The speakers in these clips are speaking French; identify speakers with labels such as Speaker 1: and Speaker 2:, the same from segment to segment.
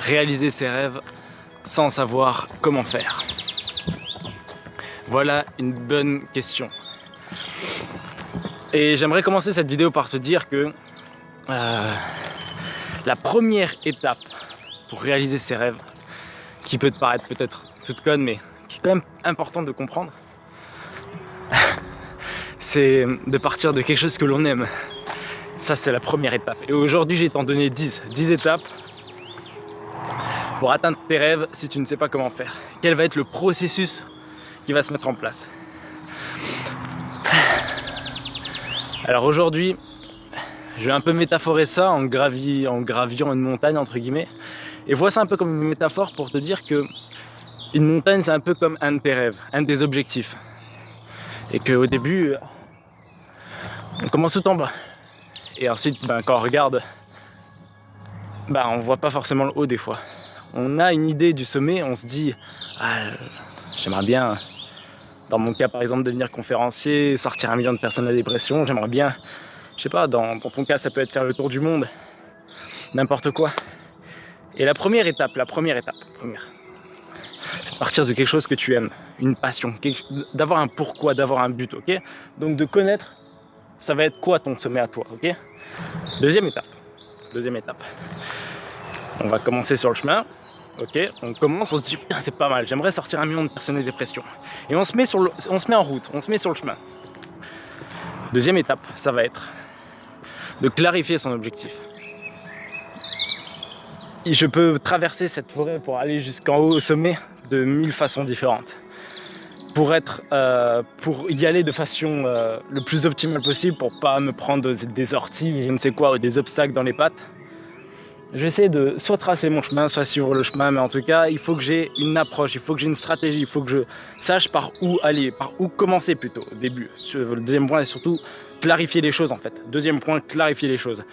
Speaker 1: réaliser ses rêves sans savoir comment faire? Voilà une bonne question. Et j'aimerais commencer cette vidéo par te dire que la première étape pour réaliser ses rêves, qui peut te paraître peut-être toute conne, mais qui est quand même importante de comprendre, c'est de partir de quelque chose que l'on aime. Ça, c'est la première étape. Et aujourd'hui, j'ai t'en donné 10 étapes pour atteindre tes rêves si tu ne sais pas comment faire. Quel va être le processus qui va se mettre en place? Alors aujourd'hui, je vais un peu métaphorer ça en graviant une montagne entre guillemets. Et vois ça un peu comme une métaphore pour te dire que une montagne, c'est un peu comme un de tes rêves, un de tes objectifs. Et qu'au début, on commence tout en bas. Et ensuite, quand on regarde, on voit pas forcément le haut des fois. On a une idée du sommet, on se dit j'aimerais bien, dans mon cas par exemple, devenir conférencier, sortir 1 million de personnes de la dépression. J'aimerais bien, je sais pas, dans ton cas ça peut être faire le tour du monde, n'importe quoi. Et la première étape, c'est de partir de quelque chose que tu aimes, une passion, d'avoir un pourquoi, d'avoir un but, ok? Donc de connaître, ça va être quoi ton sommet à toi, ok? Deuxième étape, on va commencer sur le chemin, ok? On commence, on se dit, putain, c'est pas mal, j'aimerais sortir 1 million de personnes de dépression. Et on se met en route, on se met sur le chemin. Deuxième étape, ça va être de clarifier son objectif. Je peux traverser cette forêt pour aller jusqu'en haut au sommet de 1000 façons différentes. Pour y aller de façon le plus optimale possible, pour pas me prendre des orties, je ne sais quoi, ou des obstacles dans les pattes. Je vais essayer de soit tracer mon chemin, soit suivre le chemin, mais en tout cas, il faut que j'ai une approche, il faut que j'ai une stratégie, il faut que je sache par où aller, par où commencer plutôt au début. Le deuxième point est surtout clarifier les choses en fait. Deuxième point, clarifier les choses.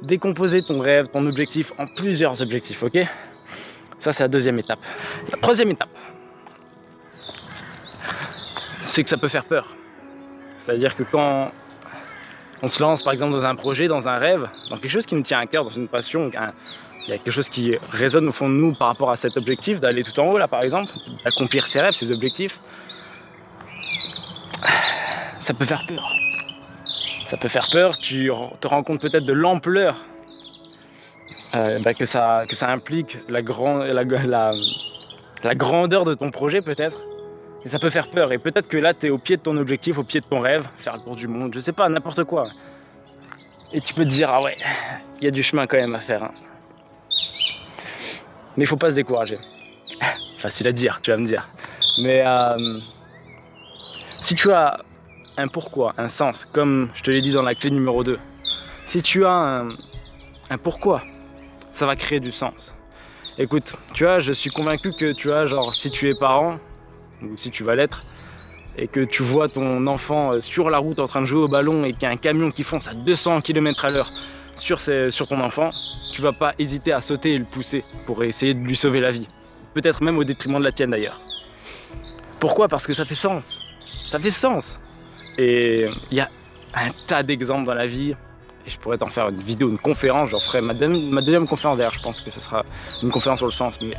Speaker 1: Décomposer ton rêve, ton objectif en plusieurs objectifs, ok? Ça, c'est la deuxième étape. La troisième étape, c'est que ça peut faire peur. C'est-à-dire que quand on se lance par exemple dans un projet, dans un rêve, dans quelque chose qui nous tient à cœur, dans une passion, il y a quelque chose qui résonne au fond de nous par rapport à cet objectif, d'aller tout en haut là par exemple, d'accomplir ses rêves, ses objectifs, ça peut faire peur. Ça peut faire peur, tu te rends compte peut-être de l'ampleur que ça implique, la grandeur de ton projet peut-être. Et ça peut faire peur, et peut-être que là tu es au pied de ton objectif, au pied de ton rêve, faire le tour du monde, je sais pas, n'importe quoi. Et tu peux te dire, ah ouais, il y a du chemin quand même à faire. Hein. Mais il faut pas se décourager. Facile à dire, tu vas me dire. Mais si tu as un pourquoi, un sens, comme je te l'ai dit dans la clé numéro 2, si tu as un pourquoi, ça va créer du sens. Écoute, tu vois, je suis convaincu que tu vois, genre, si tu es parent, ou si tu vas l'être, et que tu vois ton enfant sur la route en train de jouer au ballon et qu'il y a un camion qui fonce à 200 km/h sur ton enfant, tu vas pas hésiter à sauter et le pousser pour essayer de lui sauver la vie. Peut-être même au détriment de la tienne d'ailleurs. Pourquoi? Parce que ça fait sens. Ça fait sens. Et il y a un tas d'exemples dans la vie, et je pourrais t'en faire une vidéo, une conférence, j'en ferai ma deuxième conférence d'ailleurs, je pense que ça sera une conférence sur le sens, mais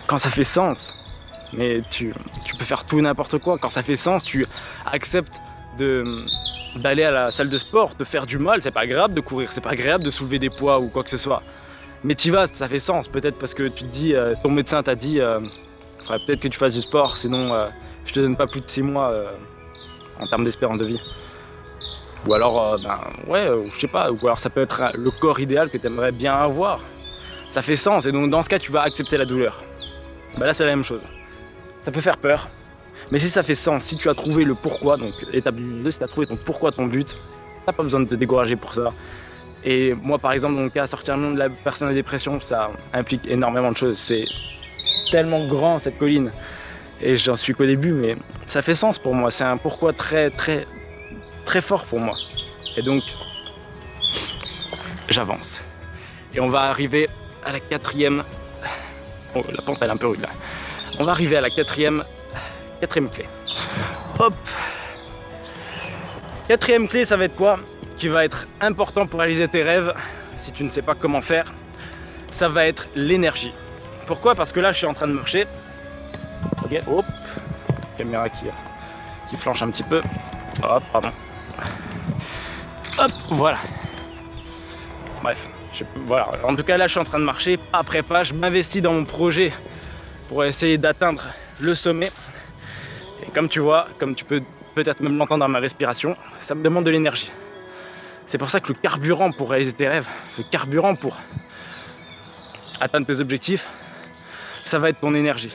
Speaker 1: quand ça fait sens, mais tu peux faire tout et n'importe quoi, quand ça fait sens, tu acceptes d'aller à la salle de sport, te faire du mal, c'est pas agréable de courir, c'est pas agréable de soulever des poids ou quoi que ce soit, mais t'y vas, ça fait sens, peut-être parce que tu te dis, ton médecin t'a dit, il faudrait peut-être que tu fasses du sport, sinon je te donne pas plus de 6 mois en termes d'espérance de vie. Ou alors, je sais pas, ou alors ça peut être le corps idéal que tu aimerais bien avoir. Ça fait sens, et donc dans ce cas, tu vas accepter la douleur. Là, c'est la même chose. Ça peut faire peur, mais si ça fait sens, si tu as trouvé le pourquoi, donc étape 2, si tu as trouvé ton pourquoi, ton but, t'as pas besoin de te décourager pour ça. Et moi, par exemple, dans le cas, sortir de la personne en dépression, ça implique énormément de choses. C'est tellement grand, cette colline. Et j'en suis qu'au début, mais ça fait sens pour moi. C'est un pourquoi très, très, très fort pour moi. Et donc, j'avance. Et on va arriver à la 4e... Oh, la pente, elle est un peu rude, là. On va arriver à la 4e clé. Hop. 4e clé, ça va être quoi? Qui va être important pour réaliser tes rêves, si tu ne sais pas comment faire. ça va être l'énergie. Pourquoi? Parce que là, je suis en train de marcher. Ok, hop, caméra qui flanche un petit peu. Hop, pardon. Hop, voilà. Bref, voilà. En tout cas, là, je suis en train de marcher pas après pas. Je m'investis dans mon projet pour essayer d'atteindre le sommet. Et comme tu vois, comme tu peux peut-être même l'entendre dans ma respiration, ça me demande de l'énergie. C'est pour ça que le carburant pour réaliser tes rêves, le carburant pour atteindre tes objectifs, ça va être ton énergie.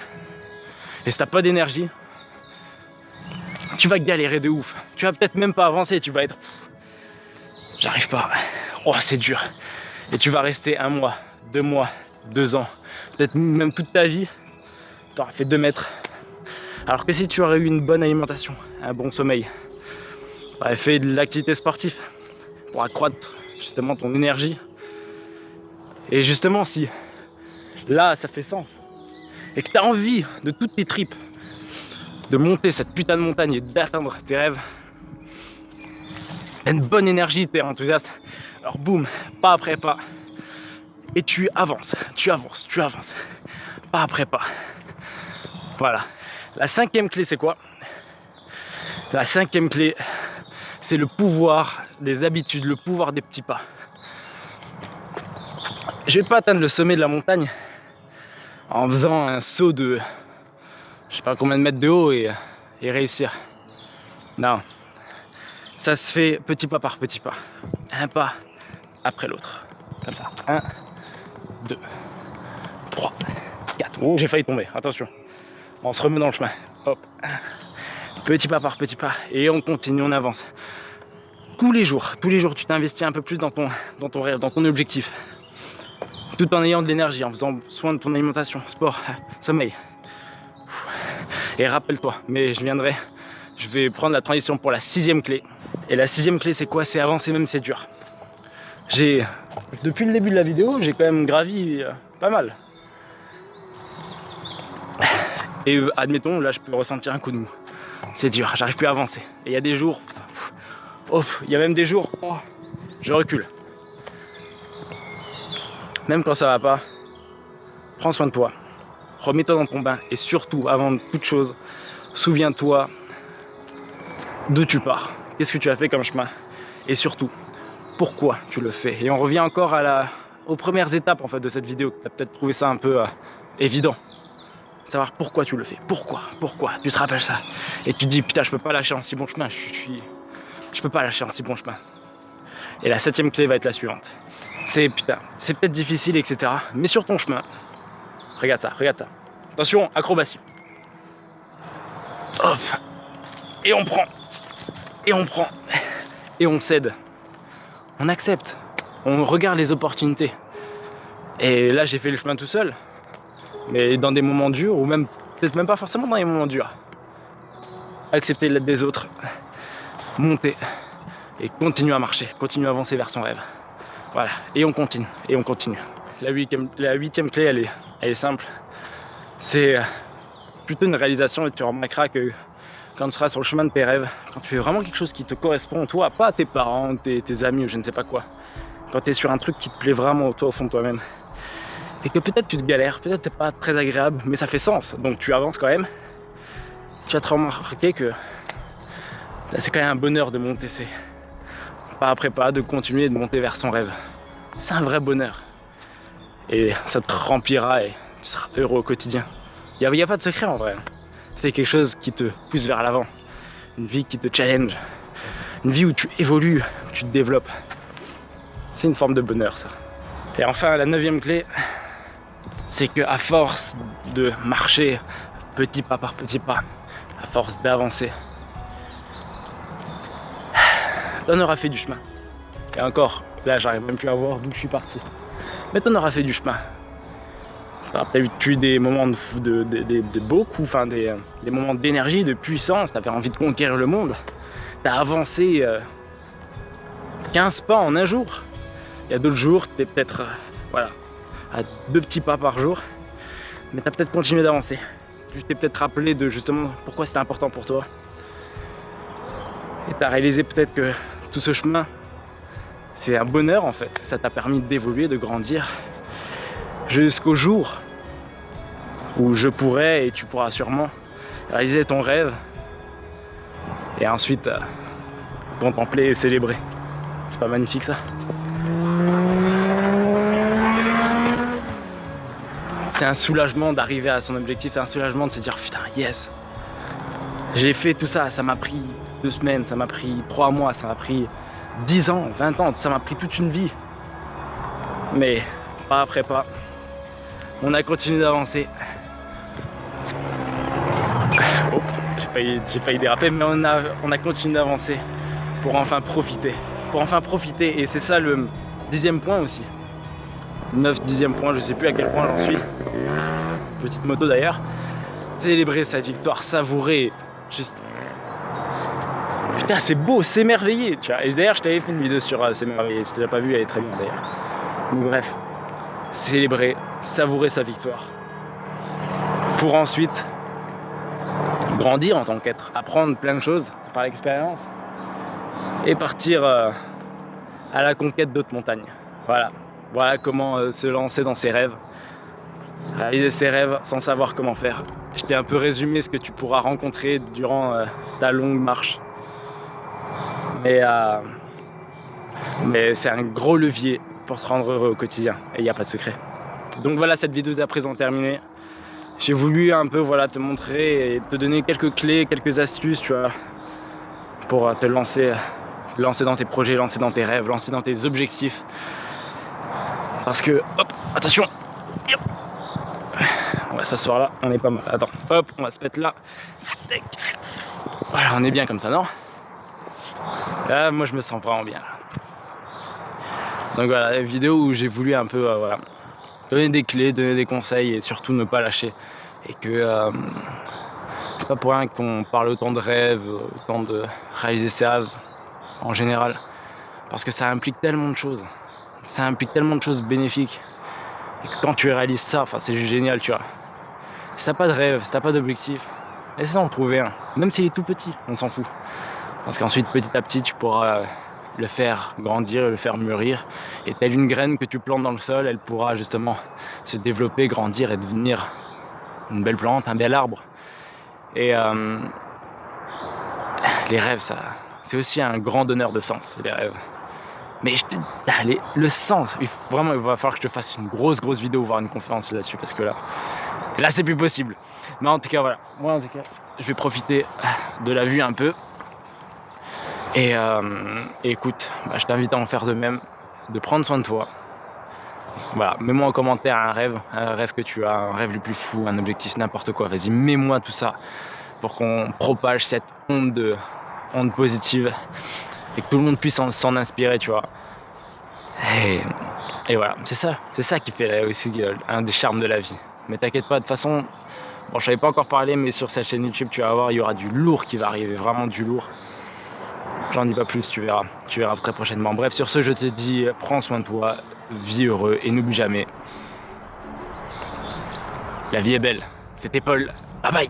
Speaker 1: Et si t'as pas d'énergie, tu vas galérer de ouf. Tu vas peut-être même pas avancer, tu vas être... J'arrive pas. Oh, c'est dur. Et tu vas rester 1 mois, 2 mois, 2 ans, peut-être même toute ta vie, tu auras fait 2 mètres. Alors que si tu aurais eu une bonne alimentation, un bon sommeil, tu aurais fait de l'activité sportive pour accroître justement ton énergie. Et justement, si là ça fait sens et que tu as envie de toutes tes tripes de monter cette putain de montagne et d'atteindre tes rêves, une bonne énergie, tu es enthousiaste, alors boum, pas après pas, et tu avances, pas après pas. Voilà. La 5e clé, c'est quoi? La 5e clé, c'est le pouvoir des habitudes, le pouvoir des petits pas. Je vais pas atteindre le sommet de la montagne en faisant un saut de je sais pas combien de mètres de haut et réussir. Non. Ça se fait petit pas par petit pas. Un pas après l'autre. Comme ça. 1, 2, 3, 4. Oh, j'ai failli tomber. Attention. On se remet dans le chemin. Hop. Petit pas par petit pas. Et on continue, on avance. Tous les jours, tu t'investis un peu plus dans ton rêve, dans ton objectif. Tout en ayant de l'énergie, en faisant soin de ton alimentation, sport, sommeil. Et rappelle-toi, mais je vais prendre la transition pour la 6e clé. Et la 6e clé, c'est quoi? C'est avancer même, c'est dur. Depuis le début de la vidéo, j'ai quand même gravi pas mal. Et admettons, là, je peux ressentir un coup de mou. C'est dur, j'arrive plus à avancer. Et il y a des jours, il y a même des jours, je recule. Même quand ça va pas, prends soin de toi. Remets-toi dans ton bain. Et surtout, avant toute chose, souviens-toi d'où tu pars. Qu'est-ce que tu as fait comme chemin? Et surtout, pourquoi tu le fais? Et on revient encore aux premières étapes en fait, de cette vidéo. Tu as peut-être trouvé ça un peu évident. Savoir pourquoi tu le fais. Pourquoi tu te rappelles ça? Et tu te dis, putain, je peux pas lâcher un si bon chemin. Je peux pas lâcher un si bon chemin. Et la 7e clé va être la suivante. C'est peut-être difficile, etc. Mais sur ton chemin, regarde ça. Attention, acrobatie. Hop. Et on prend. Et on cède. On accepte. On regarde les opportunités. Et là, j'ai fait le chemin tout seul. Mais dans des moments durs, ou même peut-être même pas forcément dans les moments durs. Accepter l'aide des autres. Monter. Et continuer à marcher. Continuer à avancer vers son rêve. Voilà. Et on continue. La 8e clé, elle est simple. C'est plutôt une réalisation et tu remarqueras que quand tu seras sur le chemin de tes rêves, quand tu fais vraiment quelque chose qui te correspond, toi, pas à tes parents, tes amis ou je ne sais pas quoi, quand tu es sur un truc qui te plaît vraiment toi au fond de toi-même, et que peut-être tu te galères, peut-être c'est pas très agréable, mais ça fait sens, donc tu avances quand même, tu vas te remarquer que c'est quand même un bonheur de monter, c'est pas après pas, de continuer de monter vers son rêve. C'est un vrai bonheur. Et ça te remplira et tu seras heureux au quotidien. Il n'y a pas de secret en vrai. Fais quelque chose qui te pousse vers l'avant. Une vie qui te challenge. Une vie où tu évolues, où tu te développes. C'est une forme de bonheur ça. Et enfin la 9e clé, c'est qu'à force de marcher petit pas par petit pas, à force d'avancer, t'en auras fait du chemin. Et encore, là j'arrive même plus à voir d'où je suis parti. Mais t'en auras fait du chemin. Alors, t'as eu des moments de beaucoup, enfin des moments d'énergie, de puissance, t'avais envie de conquérir le monde. T'as avancé 15 pas en un jour. Il y a d'autres jours, t'es peut-être à 2 petits pas par jour. Mais t'as peut-être continué d'avancer. Tu t'es peut-être rappelé de justement pourquoi c'était important pour toi. Et t'as réalisé peut-être que tout ce chemin, c'est un bonheur en fait. Ça t'a permis d'évoluer, de grandir. jusqu'au jour où je pourrai, et tu pourras sûrement, réaliser ton rêve et ensuite contempler et célébrer. C'est pas magnifique ça? C'est un soulagement d'arriver à son objectif, c'est un soulagement de se dire putain yes, j'ai fait tout ça, ça m'a pris 2 semaines, ça m'a pris 3 mois, ça m'a pris 10 ans, 20 ans, ça m'a pris toute une vie. Mais pas après pas, on a continué d'avancer. Oh, j'ai failli déraper, mais on a continué d'avancer pour enfin profiter. Et c'est ça le 10e point aussi. 10e point, je sais plus à quel point j'en suis. Petite moto d'ailleurs. Célébrer sa victoire, savourer. Juste. Putain, c'est beau, s'émerveiller. Tu vois. Et d'ailleurs, je t'avais fait une vidéo sur s'émerveiller. Si tu l'as pas vue, elle est très bien d'ailleurs. Donc bref, célébrer, savourer sa victoire. Pour ensuite grandir en tant qu'être, apprendre plein de choses par l'expérience et partir à la conquête d'autres montagnes. Voilà comment se lancer dans ses rêves, réaliser ses rêves sans savoir comment faire. Je t'ai un peu résumé ce que tu pourras rencontrer durant ta longue marche. Mais c'est un gros levier pour te rendre heureux au quotidien et il n'y a pas de secret. Donc voilà, cette vidéo est à présent terminée. J'ai voulu un peu te montrer et te donner quelques clés, quelques astuces, tu vois, pour te lancer dans tes projets, lancer dans tes rêves, lancer dans tes objectifs. Parce que, hop, attention, yep. On va s'asseoir là, on est pas mal. Attends, hop, on va se mettre là. Voilà, on est bien comme ça, non? Là, moi je me sens vraiment bien. Donc voilà, une vidéo où j'ai voulu un peu donner des clés, donner des conseils et surtout ne pas lâcher. Et que c'est pas pour rien qu'on parle autant de rêves, autant de réaliser ses rêves en général. Parce que ça implique tellement de choses. Ça implique tellement de choses bénéfiques. Et que quand tu réalises ça, c'est juste génial, tu vois. Si t'as pas de rêve, si t'as pas d'objectif, essaie d'en trouver un. Même s'il est tout petit, on s'en fout. Parce qu'ensuite, petit à petit, tu pourras le faire grandir, le faire mûrir. Et telle une graine que tu plantes dans le sol, elle pourra justement se développer, grandir et devenir une belle plante, un bel arbre. Et les rêves, ça, c'est aussi un grand donneur de sens, les rêves. Mais le sens, il va falloir que je te fasse une grosse vidéo, voire une conférence là-dessus, parce que là c'est plus possible. Mais en tout cas, voilà. Moi, en tout cas, je vais profiter de la vue un peu. Et écoute, je t'invite à en faire de même, de prendre soin de toi. Voilà, mets-moi en commentaire un rêve que tu as, un rêve le plus fou, un objectif, n'importe quoi. Vas-y, mets-moi tout ça pour qu'on propage cette onde positive et que tout le monde puisse s'en inspirer, tu vois. Et voilà, c'est ça qui fait aussi un des charmes de la vie. Mais t'inquiète pas, de toute façon, bon, je savais pas encore parler, mais sur cette chaîne YouTube, tu vas voir, il y aura du lourd qui va arriver, vraiment du lourd. J'en dis pas plus, tu verras très prochainement. Bref, sur ce, je te dis, prends soin de toi, vis heureux et n'oublie jamais, la vie est belle. C'était Paul, bye bye.